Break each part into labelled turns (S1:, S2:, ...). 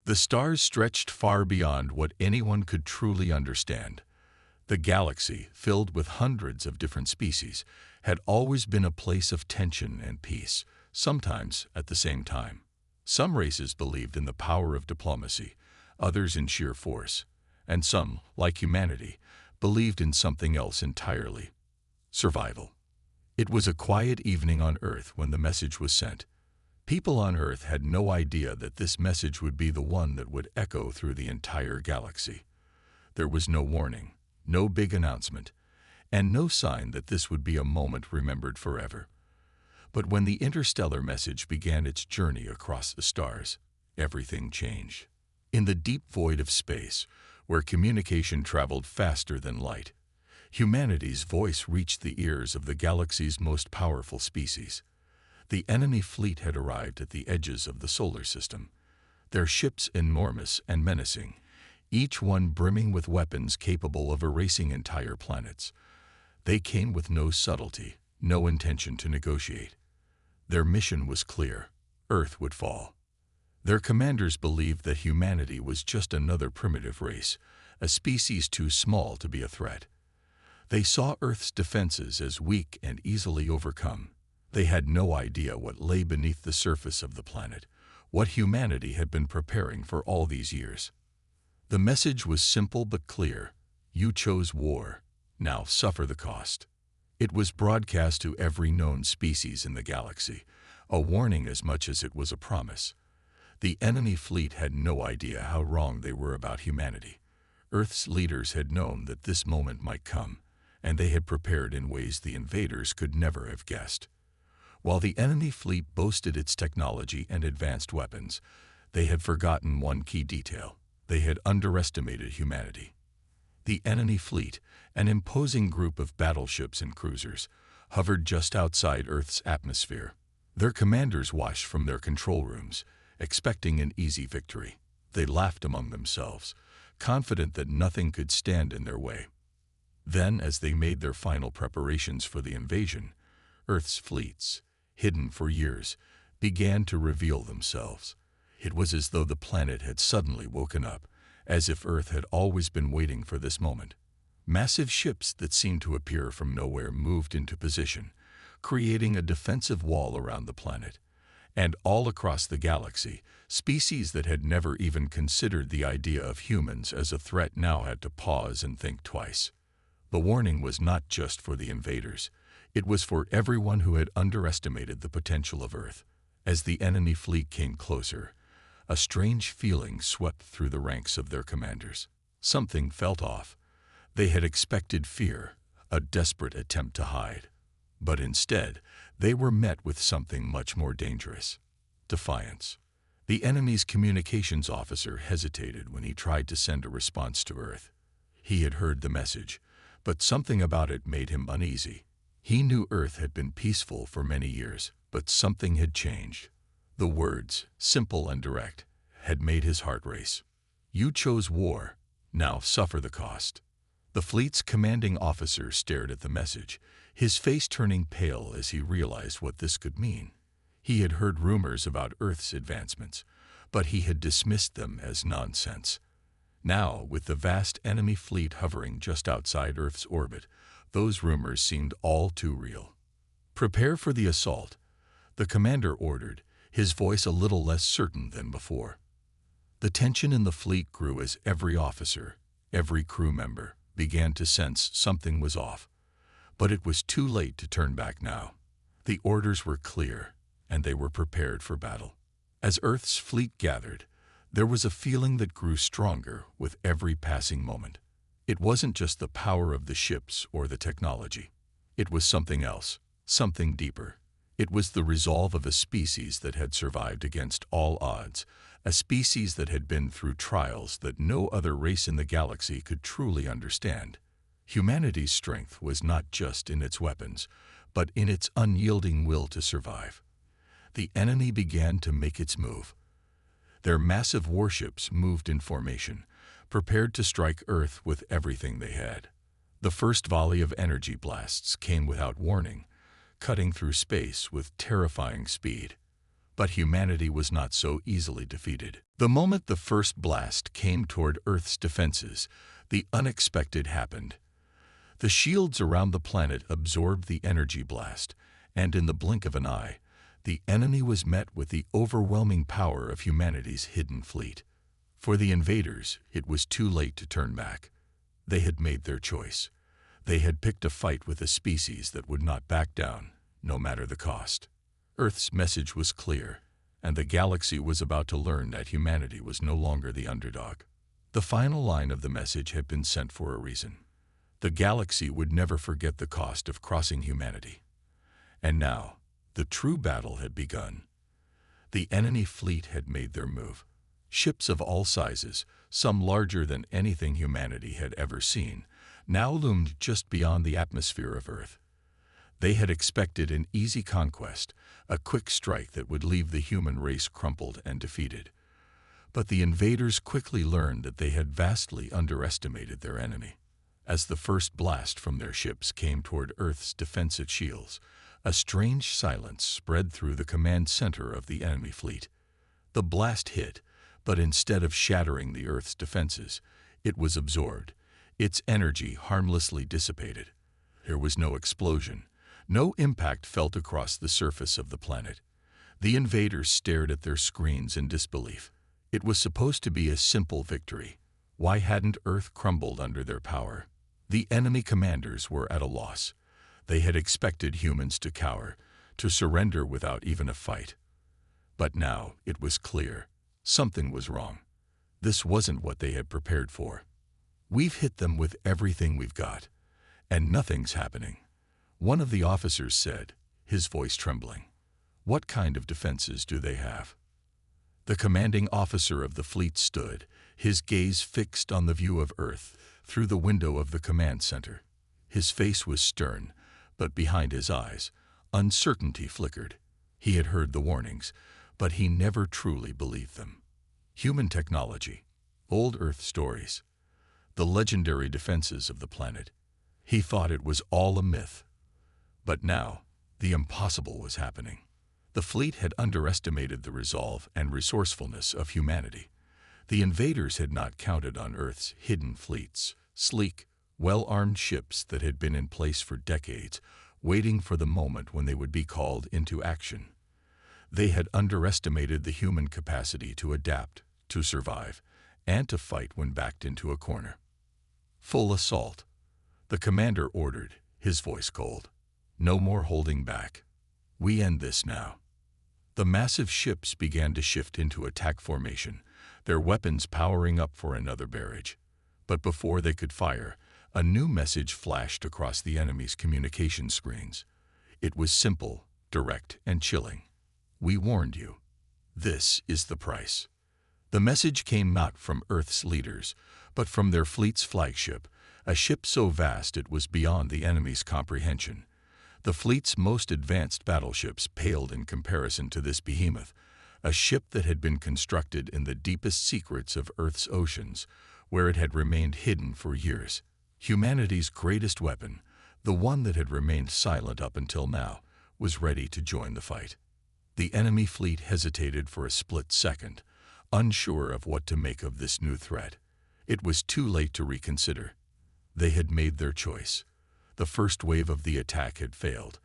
S1: The stars stretched far beyond what anyone could truly understand. The galaxy, filled with hundreds of different species, had always been a place of tension and peace, sometimes at the same time. Some races believed in the power of diplomacy, others in sheer force, and some, like humanity, believed in something else entirely: survival. It was a quiet evening on Earth when the message was sent. People on Earth had no idea that this message would be the one that would echo through the entire galaxy. There was no warning, no big announcement, and no sign that this would be a moment remembered forever. But when the interstellar message began its journey across the stars, everything changed. In the deep void of space, where communication traveled faster than light, humanity's voice reached the ears of the galaxy's most powerful species. The enemy fleet had arrived at the edges of the solar system, their ships enormous and menacing, each one brimming with weapons capable of erasing entire planets. They came with no subtlety, no intention to negotiate. Their mission was clear: Earth would fall. Their commanders believed that humanity was just another primitive race, a species too small to be a threat. They saw Earth's defenses as weak and easily overcome. They had no idea what lay beneath the surface of the planet, what humanity had been preparing for all these years. The message was simple but clear: you chose war, now suffer the cost. It was broadcast to every known species in the galaxy, a warning as much as it was a promise. The enemy fleet had no idea how wrong they were about humanity. Earth's leaders had known that this moment might come, and they had prepared in ways the invaders could never have guessed. While the enemy fleet boasted its technology and advanced weapons, they had forgotten one key detail: they had underestimated humanity. The enemy fleet, an imposing group of battleships and cruisers, hovered just outside Earth's atmosphere. Their commanders watched from their control rooms, expecting an easy victory. They laughed among themselves, confident that nothing could stand in their way. Then, as they made their final preparations for the invasion, Earth's fleets, hidden for years, began to reveal themselves. It was as though the planet had suddenly woken up, as if Earth had always been waiting for this moment. Massive ships that seemed to appear from nowhere moved into position, creating a defensive wall around the planet. And all across the galaxy, species that had never even considered the idea of humans as a threat now had to pause and think twice. The warning was not just for the invaders. It was for everyone who had underestimated the potential of Earth. As the enemy fleet came closer, a strange feeling swept through the ranks of their commanders. Something felt off. They had expected fear, a desperate attempt to hide. But instead, they were met with something much more dangerous: defiance. The enemy's communications officer hesitated when he tried to send a response to Earth. He had heard the message, but something about it made him uneasy. He knew Earth had been peaceful for many years, but something had changed. The words, simple and direct, had made his heart race. You chose war, now suffer the cost. The fleet's commanding officer stared at the message, his face turning pale as he realized what this could mean. He had heard rumors about Earth's advancements, but he had dismissed them as nonsense. Now, with the vast enemy fleet hovering just outside Earth's orbit, those rumors seemed all too real. Prepare for the assault, the commander ordered, his voice a little less certain than before. The tension in the fleet grew as every officer, every crew member, began to sense something was off. But it was too late to turn back now. The orders were clear, and they were prepared for battle. As Earth's fleet gathered, there was a feeling that grew stronger with every passing moment. It wasn't just the power of the ships or the technology. It was something else, something deeper. It was the resolve of a species that had survived against all odds, a species that had been through trials that no other race in the galaxy could truly understand. Humanity's strength was not just in its weapons, but in its unyielding will to survive. The enemy began to make its move. Their massive warships moved in formation, prepared to strike Earth with everything they had. The first volley of energy blasts came without warning, cutting through space with terrifying speed. But humanity was not so easily defeated. The moment the first blast came toward Earth's defenses, the unexpected happened. The shields around the planet absorbed the energy blast, and in the blink of an eye, the enemy was met with the overwhelming power of humanity's hidden fleet. For the invaders, it was too late to turn back. They had made their choice. They had picked a fight with a species that would not back down, no matter the cost. Earth's message was clear, and the galaxy was about to learn that humanity was no longer the underdog. The final line of the message had been sent for a reason. The galaxy would never forget the cost of crossing humanity. And now, the true battle had begun. The enemy fleet had made their move. Ships of all sizes, some larger than anything humanity had ever seen, now loomed just beyond the atmosphere of Earth. They had expected an easy conquest, a quick strike that would leave the human race crumpled and defeated. But the invaders quickly learned that they had vastly underestimated their enemy. As the first blast from their ships came toward Earth's defensive shields, a strange silence spread through the command center of the enemy fleet. The blast hit, but instead of shattering the Earth's defenses, it was absorbed, its energy harmlessly dissipated. There was no explosion. No impact felt across the surface of the planet. The invaders stared at their screens in disbelief. It was supposed to be a simple victory. Why hadn't Earth crumbled under their power? The enemy commanders were at a loss. They had expected humans to cower, to surrender without even a fight. But now it was clear. Something was wrong. This wasn't what they had prepared for. We've hit them with everything we've got, and nothing's happening. One of the officers said, his voice trembling. What kind of defenses do they have? The commanding officer of the fleet stood, his gaze fixed on the view of Earth through the window of the command center. His face was stern, but behind his eyes, uncertainty flickered. He had heard the warnings, but he never truly believed them. Human technology, old Earth stories, the legendary defenses of the planet. He thought it was all a myth. But now, the impossible was happening. The fleet had underestimated the resolve and resourcefulness of humanity. The invaders had not counted on Earth's hidden fleets, sleek, well-armed ships that had been in place for decades, waiting for the moment when they would be called into action. They had underestimated the human capacity to adapt, to survive, and to fight when backed into a corner. Full assault. The commander ordered, his voice cold. No more holding back. We end this now. The massive ships began to shift into attack formation, their weapons powering up for another barrage. But before they could fire, a new message flashed across the enemy's communication screens. It was simple, direct, and chilling. We warned you. This is the price. The message came not from Earth's leaders, but from their fleet's flagship, a ship so vast it was beyond the enemy's comprehension. The fleet's most advanced battleships paled in comparison to this behemoth, a ship that had been constructed in the deepest secrets of Earth's oceans, where it had remained hidden for years. Humanity's greatest weapon, the one that had remained silent up until now, was ready to join the fight. The enemy fleet hesitated for a split second, unsure of what to make of this new threat. It was too late to reconsider. They had made their choice. The first wave of the attack had failed,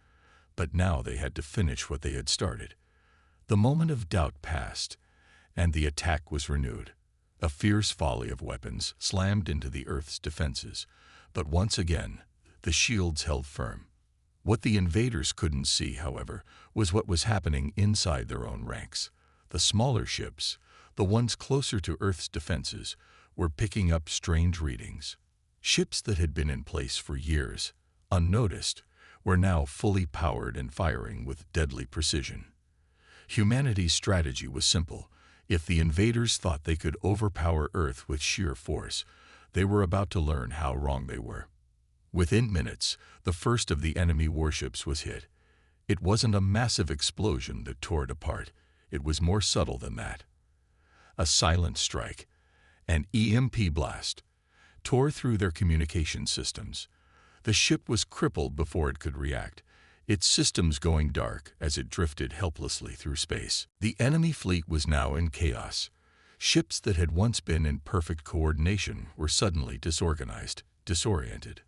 S1: but now they had to finish what they had started. The moment of doubt passed, and the attack was renewed. A fierce volley of weapons slammed into the Earth's defenses, but once again, the shields held firm. What the invaders couldn't see, however, was what was happening inside their own ranks. The smaller ships, the ones closer to Earth's defenses, were picking up strange readings. Ships that had been in place for years, unnoticed, were now fully powered and firing with deadly precision. Humanity's strategy was simple. If the invaders thought they could overpower Earth with sheer force, they were about to learn how wrong they were. Within minutes, the first of the enemy warships was hit. It wasn't a massive explosion that tore it apart. It was more subtle than that. A silent strike, an EMP blast, tore through their communication systems. The ship was crippled before it could react, its systems going dark as it drifted helplessly through space. The enemy fleet was now in chaos. Ships that had once been in perfect coordination were suddenly disorganized, disoriented.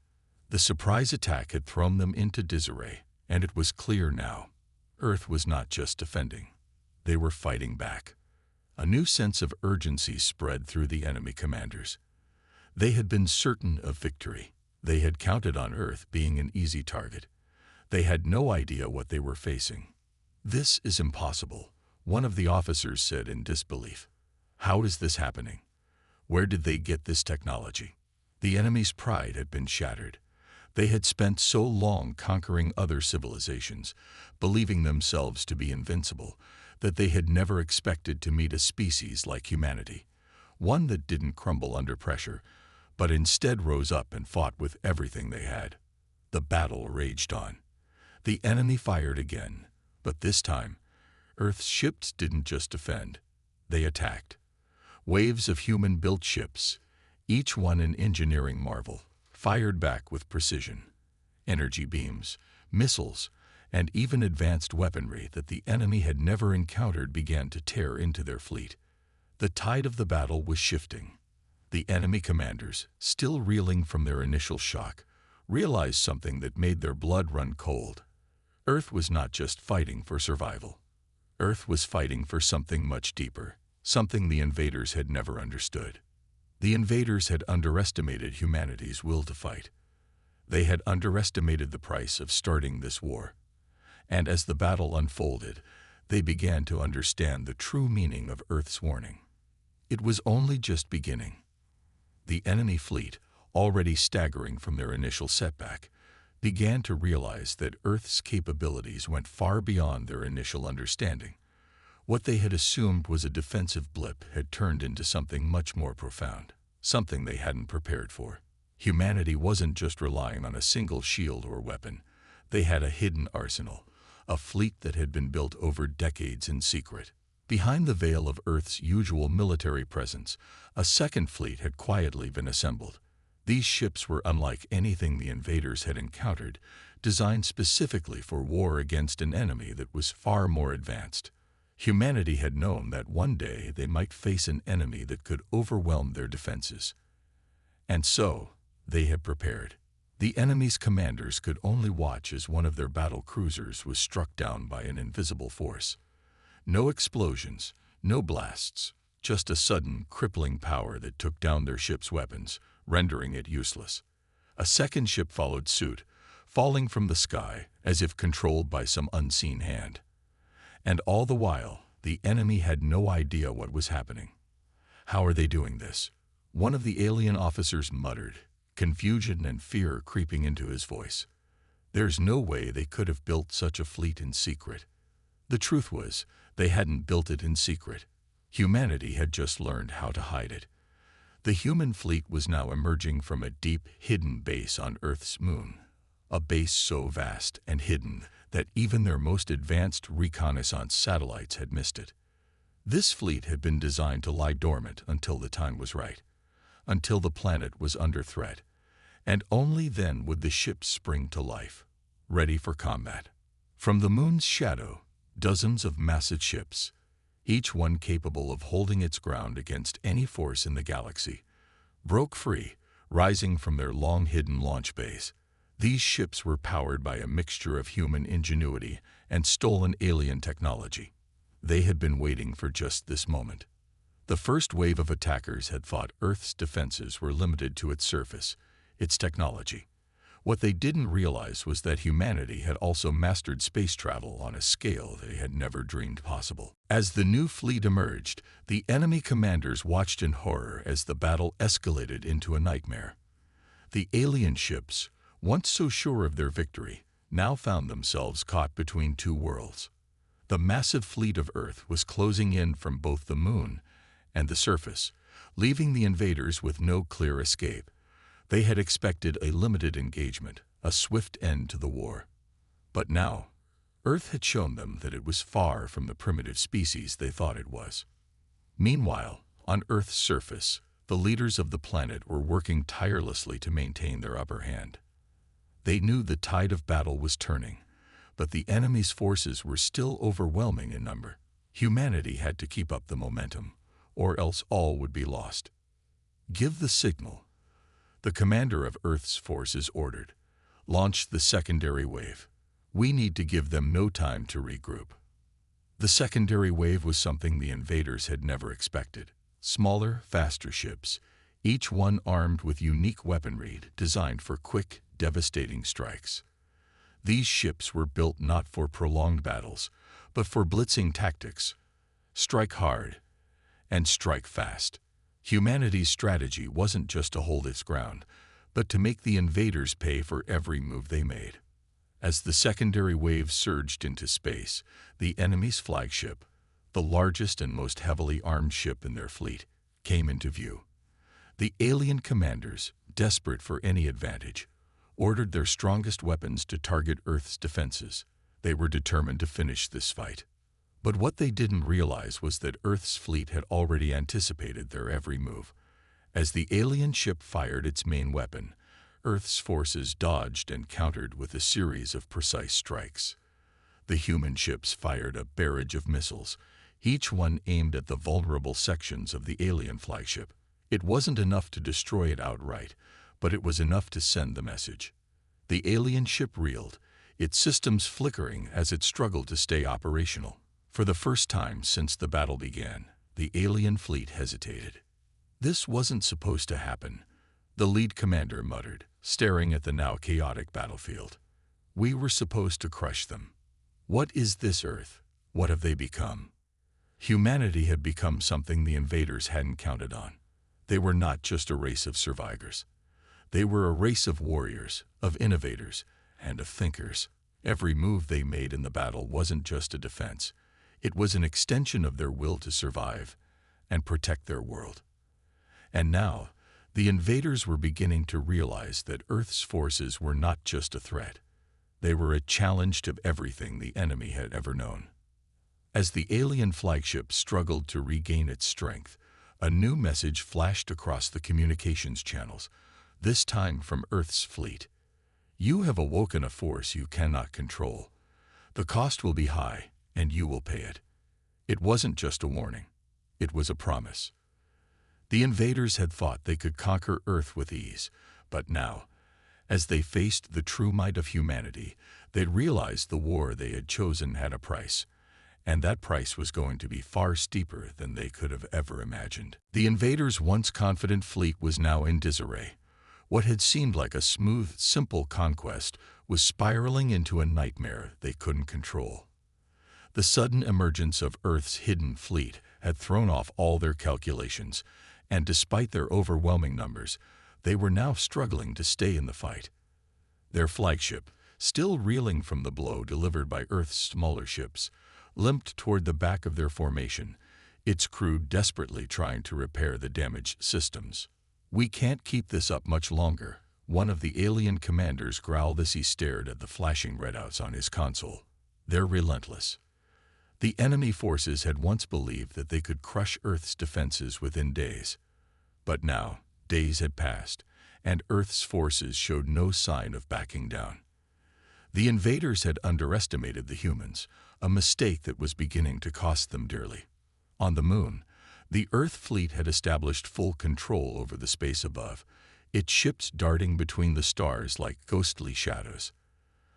S1: The surprise attack had thrown them into disarray, and it was clear now. Earth was not just defending. They were fighting back. A new sense of urgency spread through the enemy commanders. They had been certain of victory. They had counted on Earth being an easy target. They had no idea what they were facing. "This is impossible," one of the officers said in disbelief. "How is this happening? Where did they get this technology?" The enemy's pride had been shattered. They had spent so long conquering other civilizations, believing themselves to be invincible, that they had never expected to meet a species like humanity, one that didn't crumble under pressure, but instead rose up and fought with everything they had. The battle raged on. The enemy fired again, but this time, Earth's ships didn't just defend. They attacked. Waves of human-built ships, each one an engineering marvel, fired back with precision. Energy beams, missiles, and even advanced weaponry that the enemy had never encountered began to tear into their fleet. The tide of the battle was shifting. The enemy commanders, still reeling from their initial shock, realized something that made their blood run cold. Earth was not just fighting for survival. Earth was fighting for something much deeper, something the invaders had never understood. The invaders had underestimated humanity's will to fight. They had underestimated the price of starting this war. And as the battle unfolded, they began to understand the true meaning of Earth's warning. It was only just beginning. The enemy fleet, already staggering from their initial setback, began to realize that Earth's capabilities went far beyond their initial understanding. What they had assumed was a defensive blip had turned into something much more profound, something they hadn't prepared for. Humanity wasn't just relying on a single shield or weapon. They had a hidden arsenal, a fleet that had been built over decades in secret. Behind the veil of Earth's usual military presence, a second fleet had quietly been assembled. These ships were unlike anything the invaders had encountered, designed specifically for war against an enemy that was far more advanced. Humanity had known that one day they might face an enemy that could overwhelm their defenses. And so, they had prepared. The enemy's commanders could only watch as one of their battle cruisers was struck down by an invisible force. No explosions, no blasts, just a sudden, crippling power that took down their ship's weapons, rendering it useless. A second ship followed suit, falling from the sky as if controlled by some unseen hand. And all the while, the enemy had no idea what was happening. "How are they doing this?" one of the alien officers muttered, confusion and fear creeping into his voice. There's no way they could have built such a fleet in secret. The truth was, they hadn't built it in secret. Humanity had just learned how to hide it. The human fleet was now emerging from a deep, hidden base on Earth's moon. A base so vast and hidden that even their most advanced reconnaissance satellites had missed it. This fleet had been designed to lie dormant until the time was right, until the planet was under threat, and only then would the ships spring to life, ready for combat. From the moon's shadow, dozens of massive ships, each one capable of holding its ground against any force in the galaxy, broke free, rising from their long-hidden launch bays. These ships were powered by a mixture of human ingenuity and stolen alien technology. They had been waiting for just this moment. The first wave of attackers had thought Earth's defenses were limited to its surface, its technology. What they didn't realize was that humanity had also mastered space travel on a scale they had never dreamed possible. As the new fleet emerged, the enemy commanders watched in horror as the battle escalated into a nightmare. The alien ships, once so sure of their victory, now found themselves caught between two worlds. The massive fleet of Earth was closing in from both the moon and the surface, leaving the invaders with no clear escape. They had expected a limited engagement, a swift end to the war. But now, Earth had shown them that it was far from the primitive species they thought it was. Meanwhile, on Earth's surface, the leaders of the planet were working tirelessly to maintain their upper hand. They knew the tide of battle was turning, but the enemy's forces were still overwhelming in number. Humanity had to keep up the momentum, or else all would be lost. "Give the signal," the commander of Earth's forces ordered. "Launch the secondary wave. We need to give them no time to regroup." The secondary wave was something the invaders had never expected. Smaller, faster ships, each one armed with unique weaponry designed for quick, devastating strikes. These ships were built not for prolonged battles, but for blitzing tactics. Strike hard and strike fast. Humanity's strategy wasn't just to hold its ground, but to make the invaders pay for every move they made. As the secondary wave surged into space, the enemy's flagship, the largest and most heavily armed ship in their fleet, came into view. The alien commanders, desperate for any advantage, ordered their strongest weapons to target Earth's defenses. They were determined to finish this fight. But what they didn't realize was that Earth's fleet had already anticipated their every move. As the alien ship fired its main weapon, Earth's forces dodged and countered with a series of precise strikes. The human ships fired a barrage of missiles, each one aimed at the vulnerable sections of the alien flagship. It wasn't enough to destroy it outright, but it was enough to send the message. The alien ship reeled, its systems flickering as it struggled to stay operational. For the first time since the battle began, the alien fleet hesitated. "This wasn't supposed to happen," the lead commander muttered, staring at the now chaotic battlefield. "We were supposed to crush them. What is this Earth? What have they become?" Humanity had become something the invaders hadn't counted on. They were not just a race of survivors. They were a race of warriors, of innovators, and of thinkers. Every move they made in the battle wasn't just a defense. It was an extension of their will to survive and protect their world. And now, the invaders were beginning to realize that Earth's forces were not just a threat. They were a challenge to everything the enemy had ever known. As the alien flagship struggled to regain its strength, a new message flashed across the communications channels, this time from Earth's fleet. "You have awoken a force you cannot control. The cost will be high, and you will pay it." It wasn't just a warning. It was a promise. The invaders had thought they could conquer Earth with ease, but now, as they faced the true might of humanity, they realized the war they had chosen had a price, and that price was going to be far steeper than they could have ever imagined. The invaders' once confident fleet was now in disarray. What had seemed like a smooth, simple conquest was spiraling into a nightmare they couldn't control. The sudden emergence of Earth's hidden fleet had thrown off all their calculations, and despite their overwhelming numbers, they were now struggling to stay in the fight. Their flagship, still reeling from the blow delivered by Earth's smaller ships, limped toward the back of their formation, its crew desperately trying to repair the damaged systems. "We can't keep this up much longer," one of the alien commanders growled as he stared at the flashing readouts on his console. "They're relentless." The enemy forces had once believed that they could crush Earth's defenses within days. But now, days had passed, and Earth's forces showed no sign of backing down. The invaders had underestimated the humans, a mistake that was beginning to cost them dearly. On the moon, the Earth fleet had established full control over the space above, its ships darting between the stars like ghostly shadows.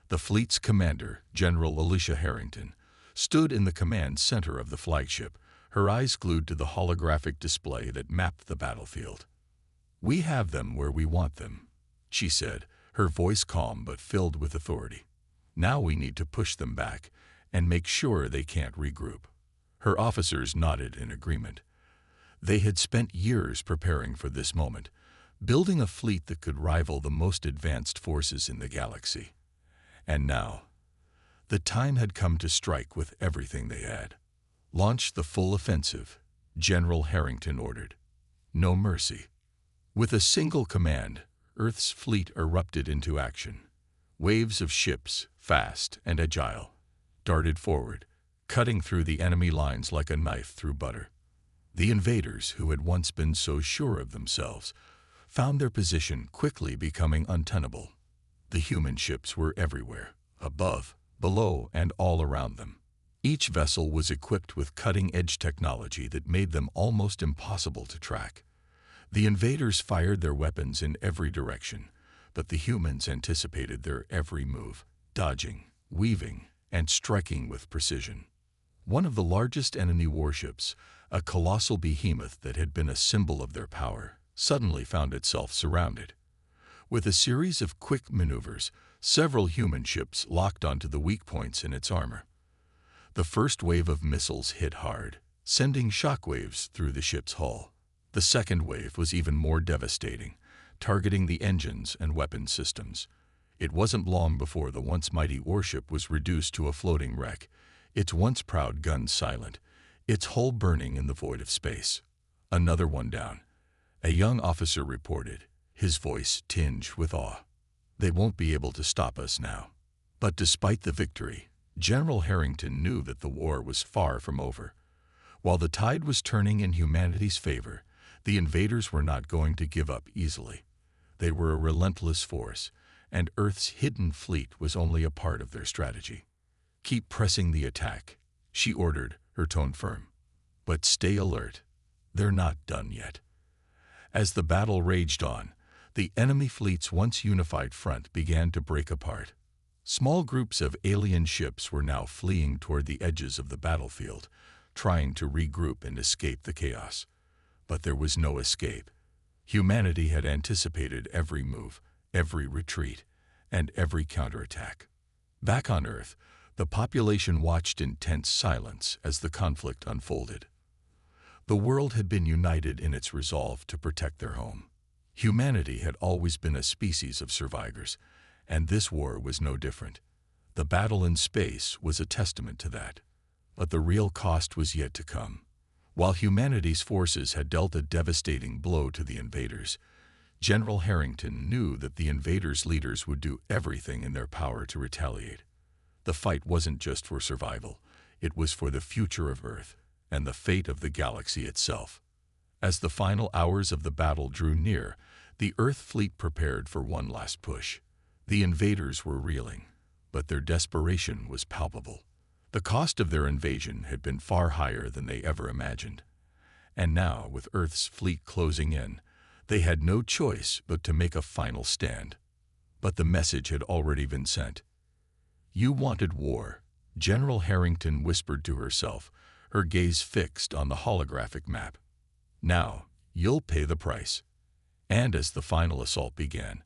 S1: The fleet's commander, General Alicia Harrington, stood in the command center of the flagship, her eyes glued to the holographic display that mapped the battlefield. "We have them where we want them," she said, her voice calm but filled with authority. "Now we need to push them back and make sure they can't regroup." Her officers nodded in agreement. They had spent years preparing for this moment, building a fleet that could rival the most advanced forces in the galaxy. And now, the time had come to strike with everything they had. "Launch the full offensive," General Harrington ordered. "No mercy." With a single command, Earth's fleet erupted into action. Waves of ships, fast and agile, darted forward, cutting through the enemy lines like a knife through butter. The invaders, who had once been so sure of themselves, found their position quickly becoming untenable. The human ships were everywhere, above, below, and all around them. Each vessel was equipped with cutting-edge technology that made them almost impossible to track. The invaders fired their weapons in every direction, but the humans anticipated their every move, dodging, weaving, and striking with precision. One of the largest enemy warships, a colossal behemoth that had been a symbol of their power, suddenly found itself surrounded. With a series of quick maneuvers, several human ships locked onto the weak points in its armor. The first wave of missiles hit hard, sending shockwaves through the ship's hull. The second wave was even more devastating, targeting the engines and weapon systems. It wasn't long before the once mighty warship was reduced to a floating wreck, its once proud guns silent, its hull burning in the void of space. Another one down. A young officer reported, his voice tinged with awe. "They won't be able to stop us now." But despite the victory, General Harrington knew that the war was far from over. While the tide was turning in humanity's favor, the invaders were not going to give up easily. They were a relentless force, and Earth's hidden fleet was only a part of their strategy. "Keep pressing the attack," she ordered, her tone firm. "But stay alert. They're not done yet." As the battle raged on, the enemy fleet's once unified front began to break apart. Small groups of alien ships were now fleeing toward the edges of the battlefield, trying to regroup and escape the chaos. But there was no escape. Humanity had anticipated every move, every retreat, and every counterattack. Back on Earth, the population watched in tense silence as the conflict unfolded. The world had been united in its resolve to protect their home. Humanity had always been a species of survivors, and this war was no different. The battle in space was a testament to that. But the real cost was yet to come. While humanity's forces had dealt a devastating blow to the invaders, General Harrington knew that the invaders' leaders would do everything in their power to retaliate. The fight wasn't just for survival, it was for the future of Earth and the fate of the galaxy itself. As the final hours of the battle drew near, the Earth fleet prepared for one last push. The invaders were reeling, but their desperation was palpable. The cost of their invasion had been far higher than they ever imagined. And now, with Earth's fleet closing in, they had no choice but to make a final stand. But the message had already been sent. "You wanted war," General Harrington whispered to herself, her gaze fixed on the holographic map. "Now, you'll pay the price." And as the final assault began,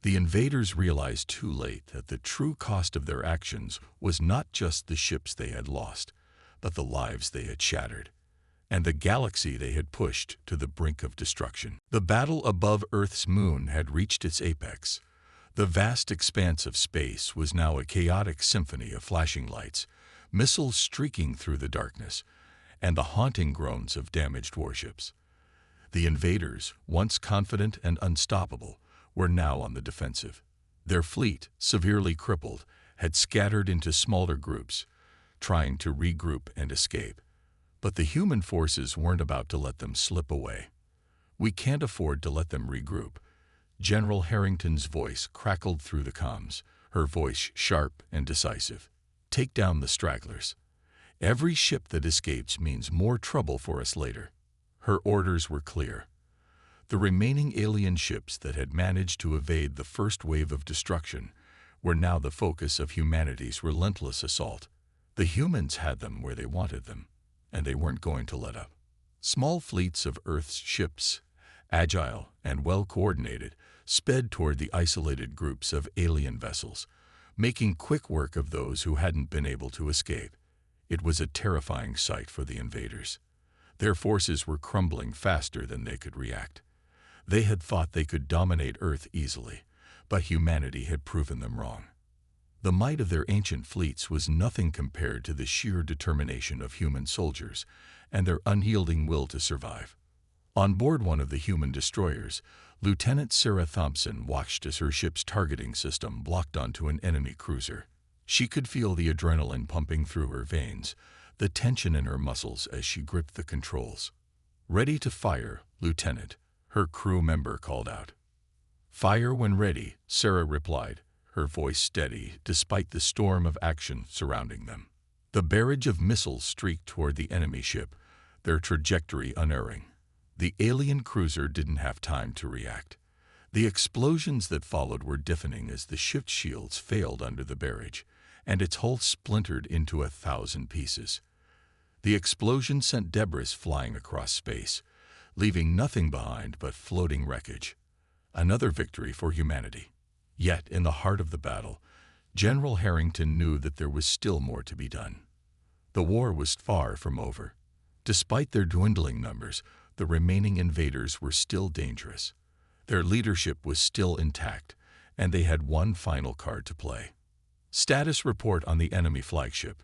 S1: the invaders realized too late that the true cost of their actions was not just the ships they had lost, but the lives they had shattered, and the galaxy they had pushed to the brink of destruction. The battle above Earth's moon had reached its apex. The vast expanse of space was now a chaotic symphony of flashing lights, missiles streaking through the darkness, and the haunting groans of damaged warships. The invaders, once confident and unstoppable, were now on the defensive. Their fleet, severely crippled, had scattered into smaller groups, trying to regroup and escape. But the human forces weren't about to let them slip away. "We can't afford to let them regroup." General Harrington's voice crackled through the comms, her voice sharp and decisive. "Take down the stragglers. Every ship that escapes means more trouble for us later." Her orders were clear. The remaining alien ships that had managed to evade the first wave of destruction were now the focus of humanity's relentless assault. The humans had them where they wanted them, and they weren't going to let up. Small fleets of Earth's ships, agile and well-coordinated, sped toward the isolated groups of alien vessels, making quick work of those who hadn't been able to escape. It was a terrifying sight for the invaders. Their forces were crumbling faster than they could react. They had thought they could dominate Earth easily, but humanity had proven them wrong. The might of their ancient fleets was nothing compared to the sheer determination of human soldiers and their unyielding will to survive. On board one of the human destroyers, Lieutenant Sarah Thompson watched as her ship's targeting system blocked onto an enemy cruiser. She could feel the adrenaline pumping through her veins, the tension in her muscles as she gripped the controls. "Ready to fire, Lieutenant," her crew member called out. "Fire when ready," Sarah replied, her voice steady despite the storm of action surrounding them. The barrage of missiles streaked toward the enemy ship, their trajectory unerring. The alien cruiser didn't have time to react. The explosions that followed were deafening as the ship's shields failed under the barrage, and its hull splintered into 1,000 pieces. The explosion sent debris flying across space, leaving nothing behind but floating wreckage. Another victory for humanity. Yet, in the heart of the battle, General Harrington knew that there was still more to be done. The war was far from over. Despite their dwindling numbers, the remaining invaders were still dangerous. Their leadership was still intact, and they had one final card to play. "Status report on the enemy flagship,"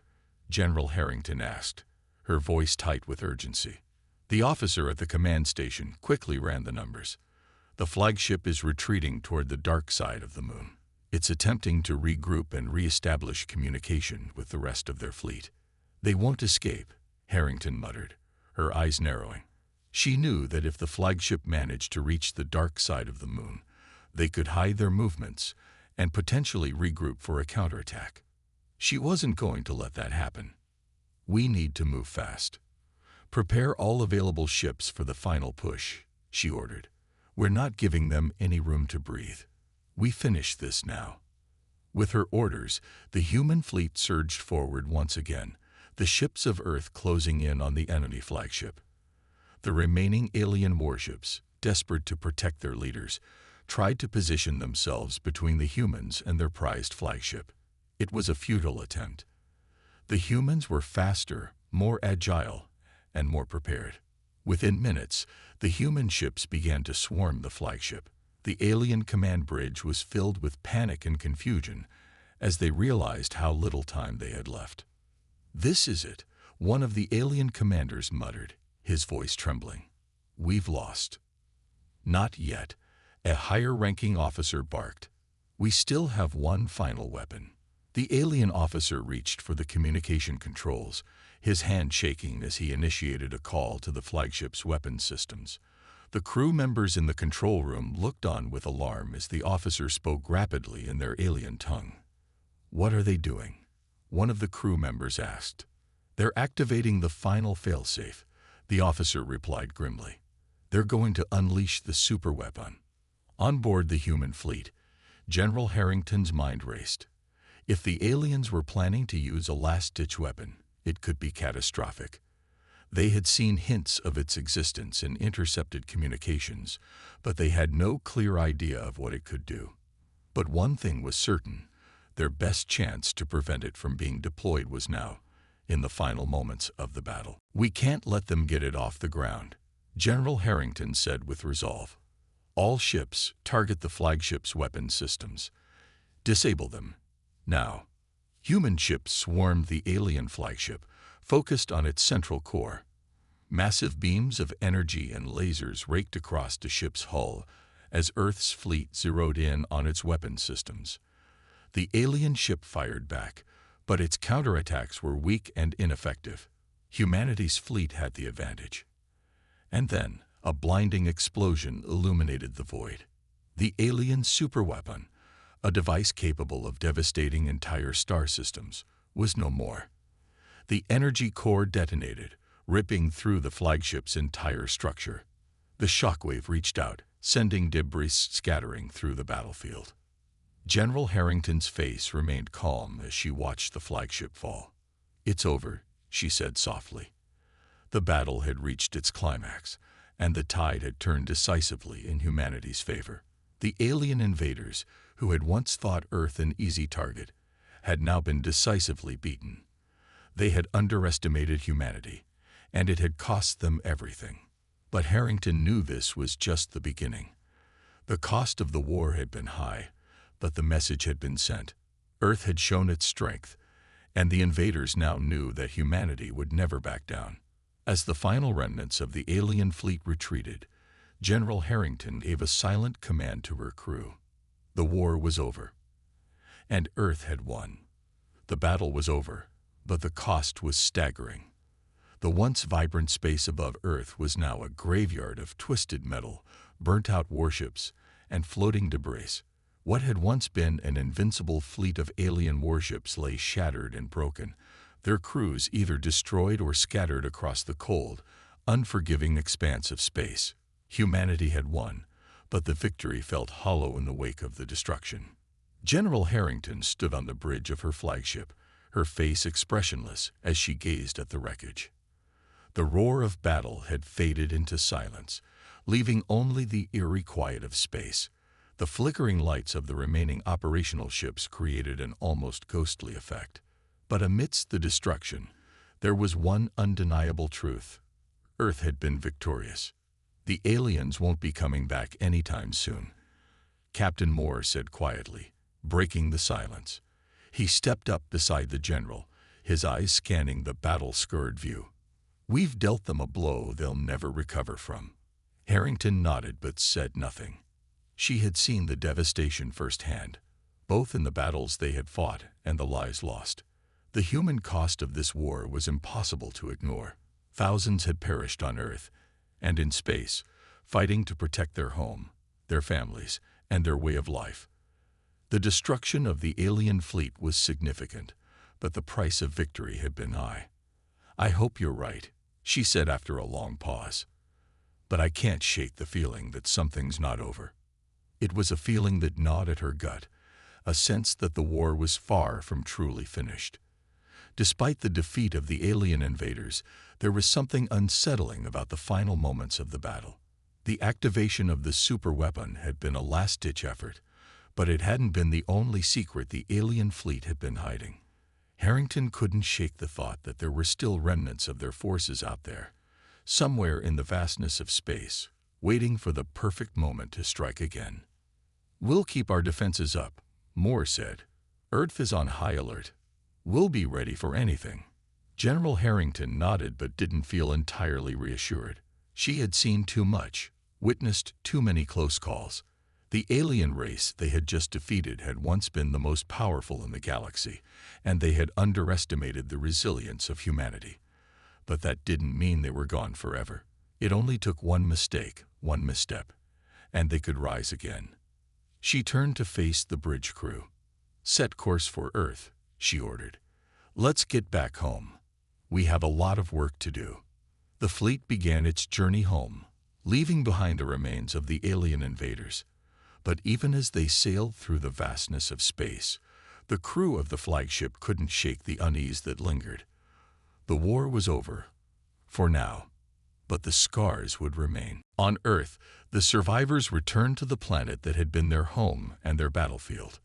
S1: General Harrington asked, her voice tight with urgency. The officer at the command station quickly ran the numbers. "The flagship is retreating toward the dark side of the moon. It's attempting to regroup and re-establish communication with the rest of their fleet." "They won't escape," Harrington muttered, her eyes narrowing. She knew that if the flagship managed to reach the dark side of the moon, they could hide their movements and potentially regroup for a counterattack. She wasn't going to let that happen. "We need to move fast. Prepare all available ships for the final push," she ordered. "We're not giving them any room to breathe. We finish this now." With her orders, the human fleet surged forward once again, the ships of Earth closing in on the enemy flagship. The remaining alien warships, desperate to protect their leaders, tried to position themselves between the humans and their prized flagship. It was a futile attempt. The humans were faster, more agile, and more prepared. Within minutes, the human ships began to swarm the flagship. The alien command bridge was filled with panic and confusion as they realized how little time they had left. "This is it," one of the alien commanders muttered, his voice trembling. "We've lost." "Not yet," a higher-ranking officer barked. "We still have one final weapon." The alien officer reached for the communication controls, his hand shaking as he initiated a call to the flagship's weapons systems. The crew members in the control room looked on with alarm as the officer spoke rapidly in their alien tongue. "What are they doing?" one of the crew members asked. "They're activating the final failsafe," the officer replied grimly. "They're going to unleash the superweapon." On board the human fleet, General Harrington's mind raced. If the aliens were planning to use a last-ditch weapon, it could be catastrophic. They had seen hints of its existence in intercepted communications, but they had no clear idea of what it could do. But one thing was certain: their best chance to prevent it from being deployed was now, in the final moments of the battle. "We can't let them get it off the ground," General Harrington said with resolve. "All ships target the flagship's weapon systems. Disable them. Now." Human ships swarmed the alien flagship, focused on its central core. Massive beams of energy and lasers raked across the ship's hull as Earth's fleet zeroed in on its weapon systems. The alien ship fired back, but its counterattacks were weak and ineffective. Humanity's fleet had the advantage. And then, a blinding explosion illuminated the void. The alien superweapon, a device capable of devastating entire star systems, was no more. The energy core detonated, ripping through the flagship's entire structure. The shockwave reached out, sending debris scattering through the battlefield. General Harrington's face remained calm as she watched the flagship fall. "It's over," she said softly. The battle had reached its climax, and the tide had turned decisively in humanity's favor. The alien invaders, who had once thought Earth an easy target, had now been decisively beaten. They had underestimated humanity, and it had cost them everything. But Harrington knew this was just the beginning. The cost of the war had been high, but the message had been sent. Earth had shown its strength, and the invaders now knew that humanity would never back down. As the final remnants of the alien fleet retreated, General Harrington gave a silent command to her crew. The war was over, and Earth had won. The battle was over, but the cost was staggering. The once vibrant space above Earth was now a graveyard of twisted metal, burnt-out warships, and floating debris, What had once been an invincible fleet of alien warships lay shattered and broken, their crews either destroyed or scattered across the cold, unforgiving expanse of space. Humanity had won, but the victory felt hollow in the wake of the destruction. General Harrington stood on the bridge of her flagship, her face expressionless as she gazed at the wreckage. The roar of battle had faded into silence, leaving only the eerie quiet of space. The flickering lights of the remaining operational ships created an almost ghostly effect. But amidst the destruction, there was one undeniable truth. Earth had been victorious. The aliens won't be coming back anytime soon, Captain Moore said quietly, breaking the silence. He stepped up beside the general, his eyes scanning the battle-scarred view. We've dealt them a blow they'll never recover from. Harrington nodded but said nothing. She had seen the devastation firsthand, both in the battles they had fought and the lives lost. The human cost of this war was impossible to ignore. Thousands had perished on Earth and in space, fighting to protect their home, their families, and their way of life. The destruction of the alien fleet was significant, but the price of victory had been high. I hope you're right, she said after a long pause. But I can't shake the feeling that something's not over. It was a feeling that gnawed at her gut, a sense that the war was far from truly finished. Despite the defeat of the alien invaders, there was something unsettling about the final moments of the battle. The activation of the superweapon had been a last-ditch effort, but it hadn't been the only secret the alien fleet had been hiding. Harrington couldn't shake the thought that there were still remnants of their forces out there, somewhere in the vastness of space, waiting for the perfect moment to strike again. We'll keep our defenses up, Moore said. Earth is on high alert. We'll be ready for anything. General Harrington nodded but didn't feel entirely reassured. She had seen too much, witnessed too many close calls. The alien race they had just defeated had once been the most powerful in the galaxy, and they had underestimated the resilience of humanity. But that didn't mean they were gone forever. It only took one mistake, one misstep, and they could rise again. She turned to face the bridge crew. Set course for Earth, she ordered. Let's get back home. We have a lot of work to do. The fleet began its journey home, leaving behind the remains of the alien invaders. But even as they sailed through the vastness of space, the crew of the flagship couldn't shake the unease that lingered. The war was over, for now, but the scars would remain. On Earth, the survivors returned to the planet that had been their home and their battlefield.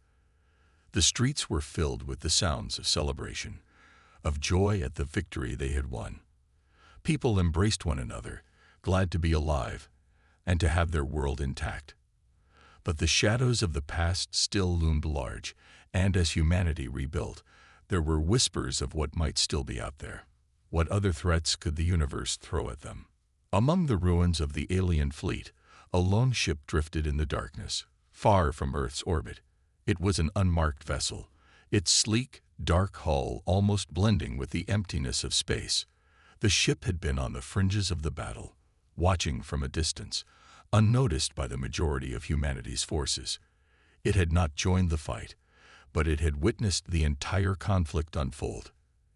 S1: The streets were filled with the sounds of celebration, of joy at the victory they had won. People embraced one another, glad to be alive and to have their world intact. But the shadows of the past still loomed large, and as humanity rebuilt, there were whispers of what might still be out there. What other threats could the universe throw at them? Among the ruins of the alien fleet, a lone ship drifted in the darkness, far from Earth's orbit. It was an unmarked vessel, its sleek, dark hull almost blending with the emptiness of space. The ship had been on the fringes of the battle, watching from a distance, unnoticed by the majority of humanity's forces. It had not joined the fight, but it had witnessed the entire conflict unfold.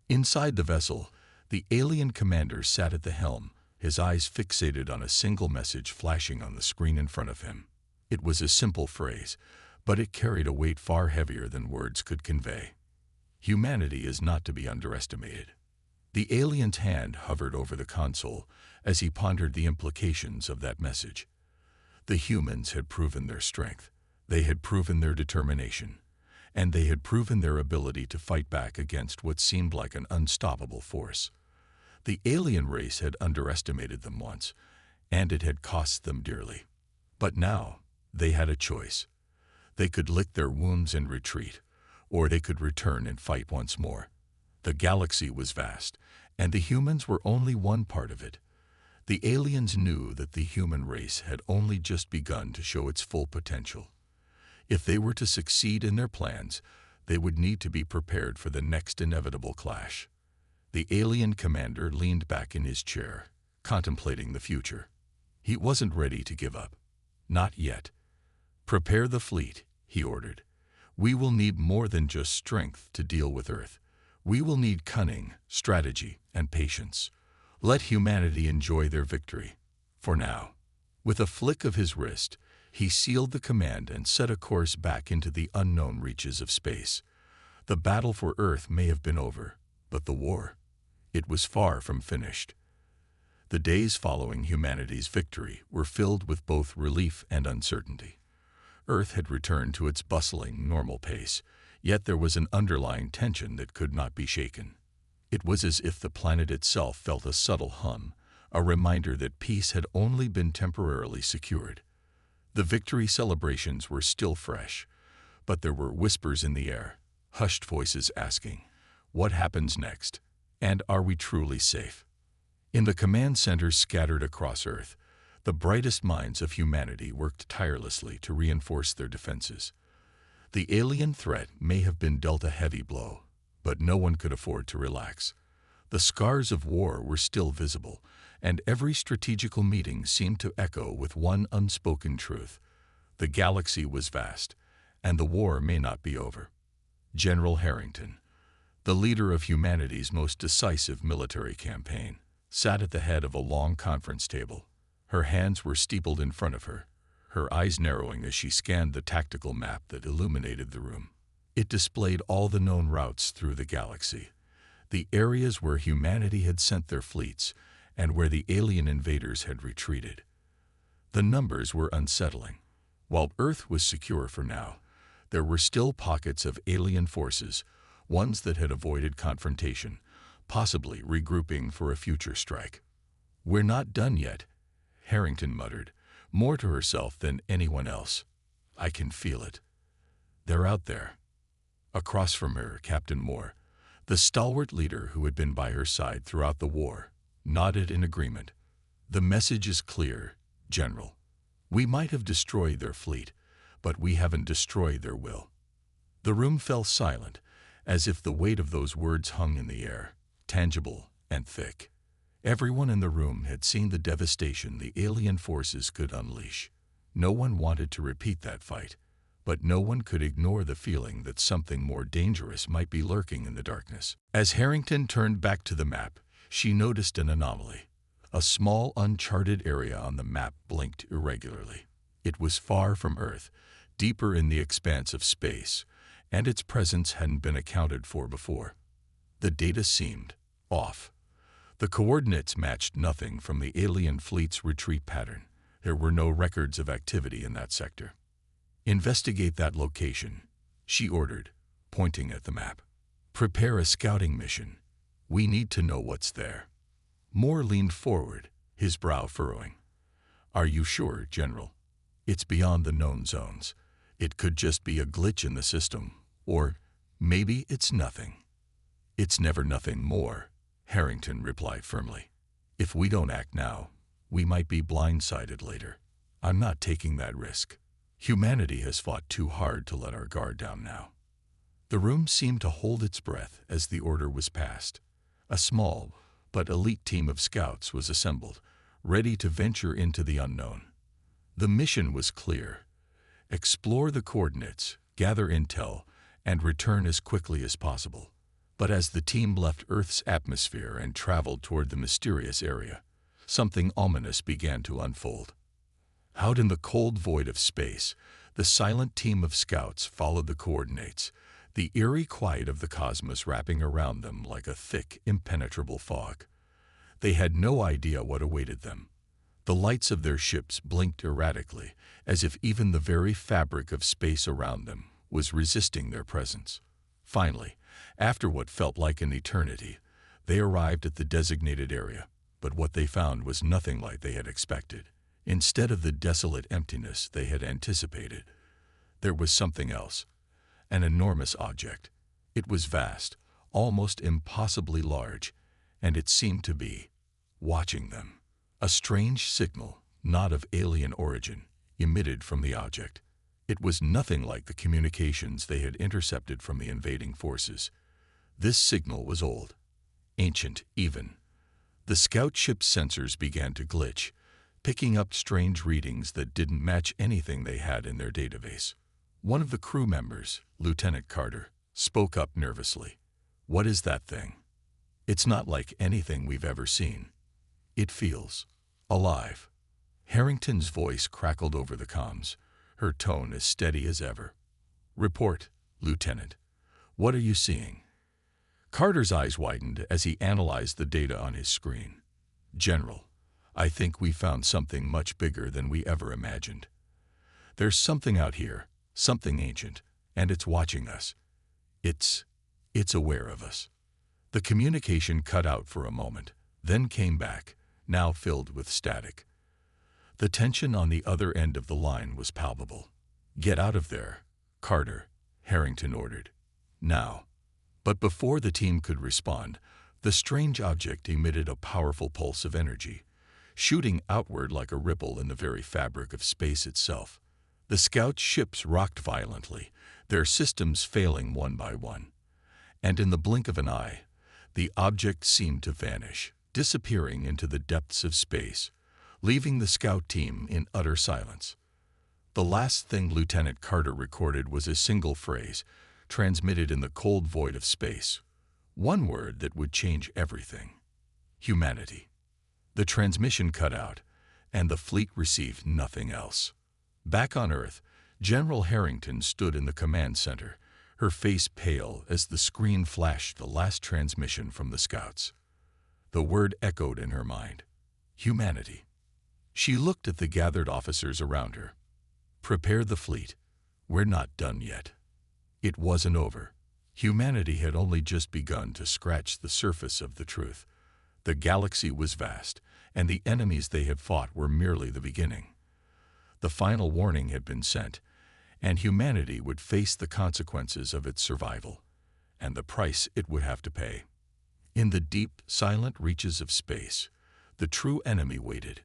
S1: Inside the vessel, the alien commander sat at the helm, his eyes fixated on a single message flashing on the screen in front of him. It was a simple phrase, but it carried a weight far heavier than words could convey. Humanity is not to be underestimated. The alien's hand hovered over the console as he pondered the implications of that message. The humans had proven their strength, they had proven their determination, and they had proven their ability to fight back against what seemed like an unstoppable force. The alien race had underestimated them once, and it had cost them dearly. But now, they had a choice. They could lick their wounds and retreat, or they could return and fight once more. The galaxy was vast, and the humans were only one part of it. The aliens knew that the human race had only just begun to show its full potential. If they were to succeed in their plans, they would need to be prepared for the next inevitable clash. The alien commander leaned back in his chair, contemplating the future. He wasn't ready to give up. Not yet. Prepare the fleet, he ordered. "We will need more than just strength to deal with Earth. We will need cunning, strategy, and patience. Let humanity enjoy their victory. For now." With a flick of his wrist, he sealed the command and set a course back into the unknown reaches of space. The battle for Earth may have been over, but the war, it was far from finished. The days following humanity's victory were filled with both relief and uncertainty. Earth had returned to its bustling, normal pace, yet there was an underlying tension that could not be shaken. It was as if the planet itself felt a subtle hum, a reminder that peace had only been temporarily secured. The victory celebrations were still fresh, but there were whispers in the air, hushed voices asking, "What happens next? And are we truly safe?" In the command centers scattered across Earth, the brightest minds of humanity worked tirelessly to reinforce their defenses. The alien threat may have been dealt a heavy blow, but no one could afford to relax. The scars of war were still visible, and every strategical meeting seemed to echo with one unspoken truth: the galaxy was vast, and the war may not be over. General Harrington, the leader of humanity's most decisive military campaign, sat at the head of a long conference table. Her hands were steepled in front of her, her eyes narrowing as she scanned the tactical map that illuminated the room. It displayed all the known routes through the galaxy, the areas where humanity had sent their fleets, and where the alien invaders had retreated. The numbers were unsettling. While Earth was secure for now, there were still pockets of alien forces, ones that had avoided confrontation, possibly regrouping for a future strike. "We're not done yet," Harrington muttered, more to herself than anyone else. "I can feel it. They're out there." Across from her, Captain Moore, the stalwart leader who had been by her side throughout the war, nodded in agreement. "The message is clear, General. We might have destroyed their fleet, but we haven't destroyed their will." The room fell silent, as if the weight of those words hung in the air, tangible and thick. Everyone in the room had seen the devastation the alien forces could unleash. No one wanted to repeat that fight, but no one could ignore the feeling that something more dangerous might be lurking in the darkness. As Harrington turned back to the map, she noticed an anomaly. A small, uncharted area on the map blinked irregularly. It was far from Earth, deeper in the expanse of space, and its presence hadn't been accounted for before. The data seemed off. The coordinates matched nothing from the alien fleet's retreat pattern. There were no records of activity in that sector. "Investigate that location," she ordered, pointing at the map. "Prepare a scouting mission. We need to know what's there." Moore leaned forward, his brow furrowing. "Are you sure, General? It's beyond the known zones. It could just be a glitch in the system, or maybe it's nothing." "It's never nothing more," Harrington replied firmly. "If we don't act now, we might be blindsided later. I'm not taking that risk. Humanity has fought too hard to let our guard down now." The room seemed to hold its breath as the order was passed. A small but elite team of scouts was assembled, ready to venture into the unknown. The mission was clear: explore the coordinates, gather intel, and return as quickly as possible. But as the team left Earth's atmosphere and traveled toward the mysterious area, something ominous began to unfold. Out in the cold void of space, the silent team of scouts followed the coordinates, the eerie quiet of the cosmos wrapping around them like a thick, impenetrable fog. They had no idea what awaited them. The lights of their ships blinked erratically, as if even the very fabric of space around them was resisting their presence. Finally, after what felt like an eternity, they arrived at the designated area, but what they found was nothing like they had expected. Instead of the desolate emptiness they had anticipated, there was something else, an enormous object. It was vast, almost impossibly large, and it seemed to be watching them. A strange signal, not of alien origin, emitted from the object. It was nothing like the communications they had intercepted from the invading forces. This signal was old, ancient even. The scout ship's sensors began to glitch, picking up strange readings that didn't match anything they had in their database. One of the crew members, Lieutenant Carter, spoke up nervously. "What is that thing? It's not like anything we've ever seen. It feels alive." Harrington's voice crackled over the comms, her tone as steady as ever. "Report, Lieutenant. What are you seeing?" Carter's eyes widened as he analyzed the data on his screen. "General, I think we found something much bigger than we ever imagined. There's something out here, something ancient, and it's watching us. It's aware of us." The communication cut out for a moment, then came back, now filled with static. The tension on the other end of the line was palpable. "Get out of there, Carter," Harrington ordered. "Now." But before the team could respond, the strange object emitted a powerful pulse of energy, shooting outward like a ripple in the very fabric of space itself. The scout ships rocked violently, their systems failing one by one. And in the blink of an eye, the object seemed to vanish, disappearing into the depths of space, leaving the scout team in utter silence. The last thing Lieutenant Carter recorded was a single phrase, transmitted in the cold void of space. One word that would change everything. Humanity. The transmission cut out, and the fleet received nothing else. Back on Earth, General Harrington stood in the command center, her face pale as the screen flashed the last transmission from the scouts. The word echoed in her mind. Humanity. She looked at the gathered officers around her. "Prepare the fleet. We're not done yet." It wasn't over. Humanity had only just begun to scratch the surface of the truth. The galaxy was vast, and the enemies they had fought were merely the beginning. The final warning had been sent, and humanity would face the consequences of its survival, and the price it would have to pay. In the deep, silent reaches of space, the true enemy waited.